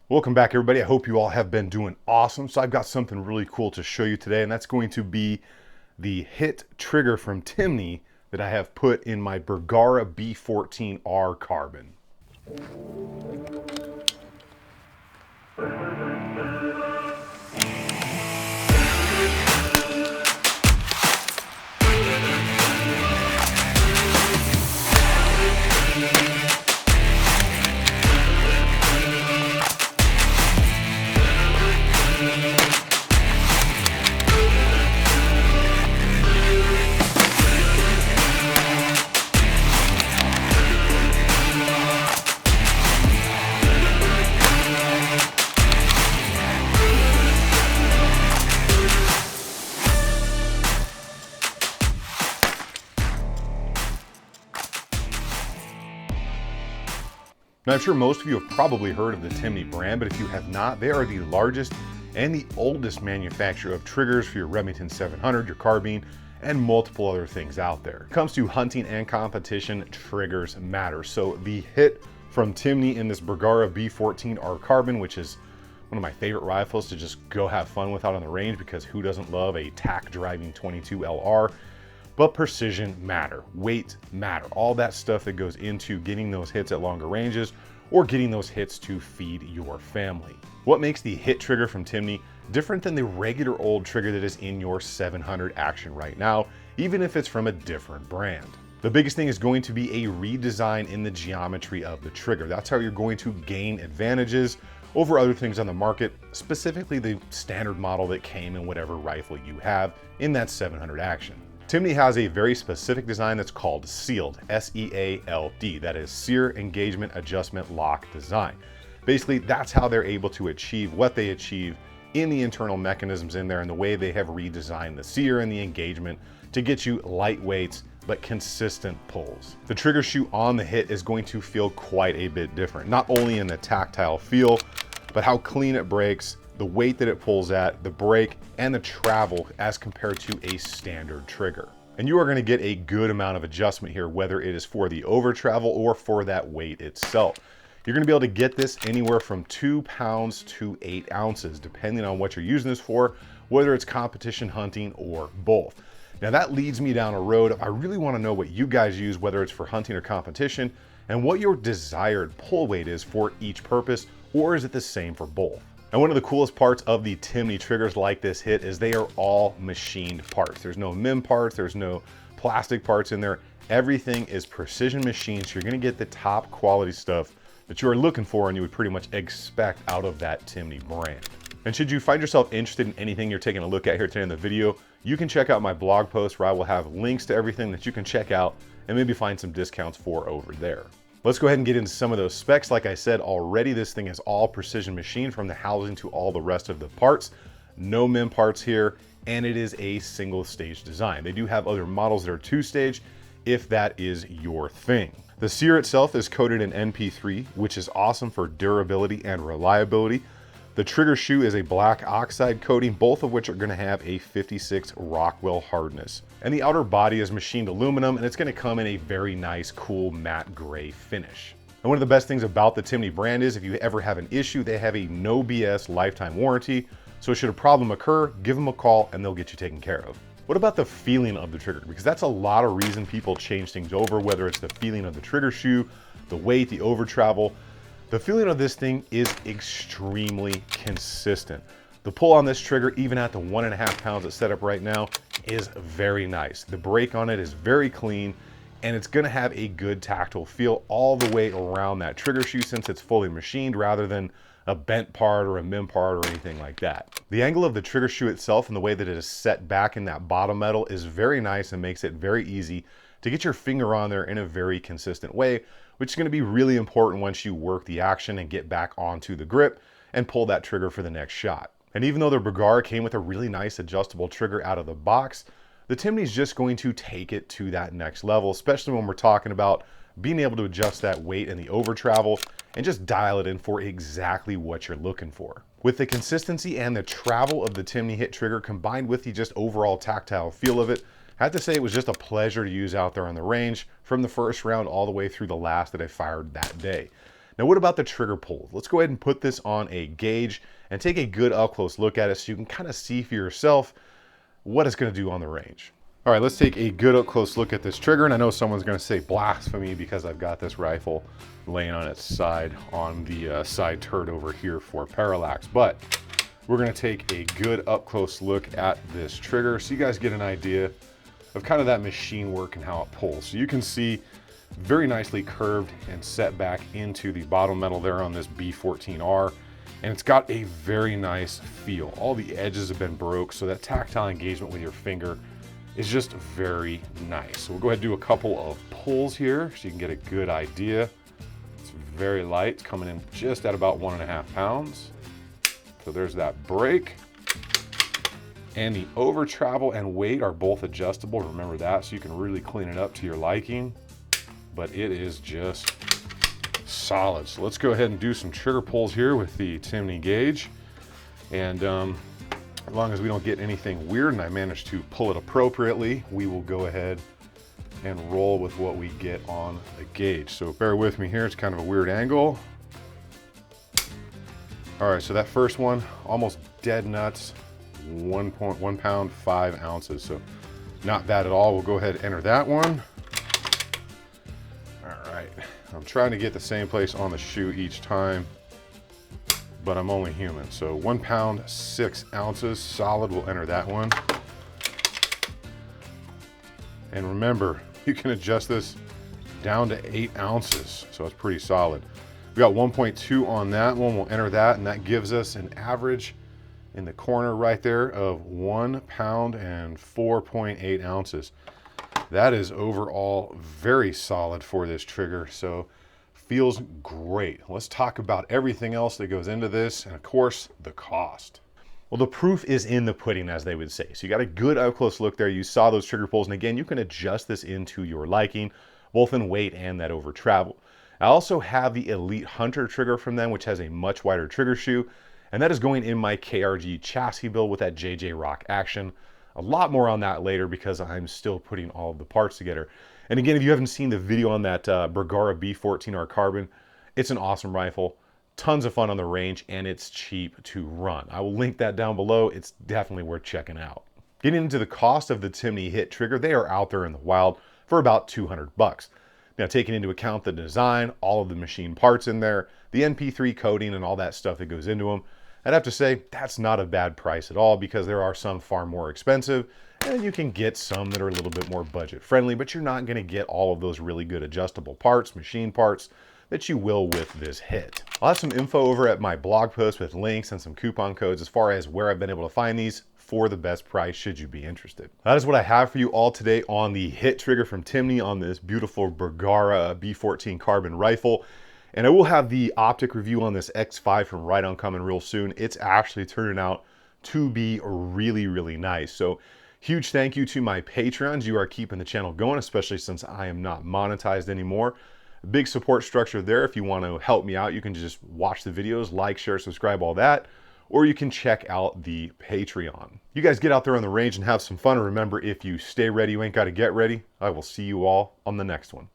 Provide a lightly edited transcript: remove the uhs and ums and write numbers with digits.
Welcome back, everybody. I hope you all have been doing awesome. So I've got something really cool to show you today, and that's going to be the Hit trigger from Timney that I have put in my Bergara B14R carbon. Now, I'm sure most of you have probably heard of the Timney brand, but if you have not, they are the largest and the oldest manufacturer of triggers for your Remington 700, your carbine, and multiple other things out there. When it comes to hunting and competition, triggers matter. So the Hit from Timney in this Bergara B14R carbon, which is one of my favorite rifles to just go have fun with out on the range, because who doesn't love a tack driving 22 LR? But precision matter, weight matter, all that stuff that goes into getting those hits at longer ranges or getting those hits to feed your family. What makes the Hit trigger from Timney different than the regular old trigger that is in your 700 action right now, even if it's from a different brand? The biggest thing is going to be a redesign in the geometry of the trigger. That's how you're going to gain advantages over other things on the market, specifically the standard model that came in whatever rifle you have in that 700 action. Timney has a very specific design that's called SEALD, S-E-A-L-D. That is Sear Engagement Adjustment Lock Design. Basically, that's how they're able to achieve what they achieve in the internal mechanisms in there and the way they have redesigned the sear and the engagement to get you lightweight but consistent pulls. The trigger shoe on the Hit is going to feel quite a bit different, not only in the tactile feel, but how clean it breaks, the weight that it pulls at, the break, and the travel as compared to a standard trigger. And you are going to get a good amount of adjustment here, whether it is for the over travel or for that weight itself. You're going to be able to get this anywhere from 2 pounds to 8 ounces, depending on what you're using this for, whether it's competition hunting or both. Now that leads me down a road. I really want to know what you guys use, whether it's for hunting or competition, and what your desired pull weight is for each purpose, or is it the same for both? And one of the coolest parts of the Timney triggers like this Hit is they are all machined parts. There's no MIM parts, there's no plastic parts in there. Everything is precision machined, so you're gonna get the top quality stuff that you are looking for and you would pretty much expect out of that Timney brand. And should you find yourself interested in anything you're taking a look at here today in the video, you can check out my blog post where I will have links to everything that you can check out and maybe find some discounts for over there. Let's go ahead and get into some of those specs. Like I said already, this thing is all precision machined from the housing to all the rest of the parts. No MIM parts here, and it is a single stage design. They do have other models that are 2-stage if that is your thing. The sear itself is coated in NP3, which is awesome for durability and reliability. The trigger shoe is a black oxide coating, both of which are going to have a 56 Rockwell hardness. And the outer body is machined aluminum, and it's going to come in a very nice, cool matte gray finish. And one of the best things about the Timney brand is if you ever have an issue, they have a no BS lifetime warranty. So should a problem occur, give them a call and they'll get you taken care of. What about the feeling of the trigger? Because that's a lot of reason people change things over, whether it's the feeling of the trigger shoe, the weight, the over travel. The feeling of this thing is extremely consistent. The pull on this trigger, even at the 1.5 pounds it's set up right now, is very nice. The break on it is very clean, and it's gonna have a good tactile feel all the way around that trigger shoe since it's fully machined rather than a bent part or a MIM part or anything like that. The angle of the trigger shoe itself and the way that it is set back in that bottom metal is very nice and makes it very easy to get your finger on there in a very consistent way, which is going to be really important once you work the action and get back onto the grip and pull that trigger for the next shot. And even though the Bergara came with a really nice adjustable trigger out of the box, the Timney's just going to take it to that next level, especially when we're talking about being able to adjust that weight and the over travel and just dial it in for exactly what you're looking for. With the consistency and the travel of the Timney Hit trigger combined with the just overall tactile feel of it, I have to say it was just a pleasure to use out there on the range from the first round all the way through the last that I fired that day. Now, what about the trigger pull? Let's go ahead and put this on a gauge and take a good up close look at it so you can kind of see for yourself what it's going to do on the range. All right, let's take a good up close look at this trigger. And I know someone's going to say blasphemy because I've got this rifle laying on its side on the side turret over here for parallax. But we're going to take a good up close look at this trigger so you guys get an idea of kind of that machine work and how it pulls. So you can see very nicely curved and set back into the bottom metal there on this B14R. And it's got a very nice feel. All the edges have been broke, so that tactile engagement with your finger is just very nice. So we'll go ahead and do a couple of pulls here so you can get a good idea. It's very light, it's coming in just at about 1.5 pounds. So there's that break. And the over travel and weight are both adjustable. Remember that, so you can really clean it up to your liking. But it is just solid. So let's go ahead and do some trigger pulls here with the Timney gauge. And as long as we don't get anything weird and I manage to pull it appropriately, we will go ahead and roll with what we get on the gauge. So bear with me here, it's kind of a weird angle. All right, so that first one, almost dead nuts, 1.1 pound, 5 ounces. So not bad at all. We'll go ahead and enter that one. All right, I'm trying to get the same place on the shoe each time, but I'm only human. So 1 pound, 6 ounces, solid, we'll enter that one. And remember, you can adjust this down to 8 ounces, so it's pretty solid. We got 1.2 on that one, we'll enter that, and that gives us an average in the corner right there of 1 pound and 4.8 ounces. That is overall very solid for this trigger, so feels great. Let's talk about everything else that goes into this, and of course, the cost. Well, the proof is in the pudding, as they would say. So you got a good up close look there. You saw those trigger pulls, and again, you can adjust this into your liking, both in weight and that over travel. I also have the Elite Hunter trigger from them, which has a much wider trigger shoe, and that is going in my KRG chassis build with that JJ Rock action. A lot more on that later because I'm still putting all of the parts together. And again, if you haven't seen the video on that Bergara B14R carbon, it's an awesome rifle, tons of fun on the range, and it's cheap to run. I will link that down below. It's definitely worth checking out. Getting into the cost of the Timney Hit trigger, they are out there in the wild for about 200 bucks. Now, taking into account the design, all of the machine parts in there, the NP3 coating and all that stuff that goes into them, I'd have to say that's not a bad price at all because there are some far more expensive and you can get some that are a little bit more budget friendly, but you're not going to get all of those really good adjustable parts, machine parts that you will with this Hit. I'll have some info over at my blog post with links and some coupon codes as far as where I've been able to find these for the best price should you be interested. That is what I have for you all today on the Hit trigger from Timney on this beautiful Bergara B14 carbon rifle. And I will have the optic review on this X5 from Right On coming real soon. It's actually turning out to be really, really nice. So huge thank you to my Patreons. You are keeping the channel going, especially since I am not monetized anymore. Big support structure there. If you want to help me out, you can just watch the videos, like, share, subscribe, all that. Or you can check out the Patreon. You guys get out there on the range and have some fun. And remember, if you stay ready, you ain't got to get ready. I will see you all on the next one.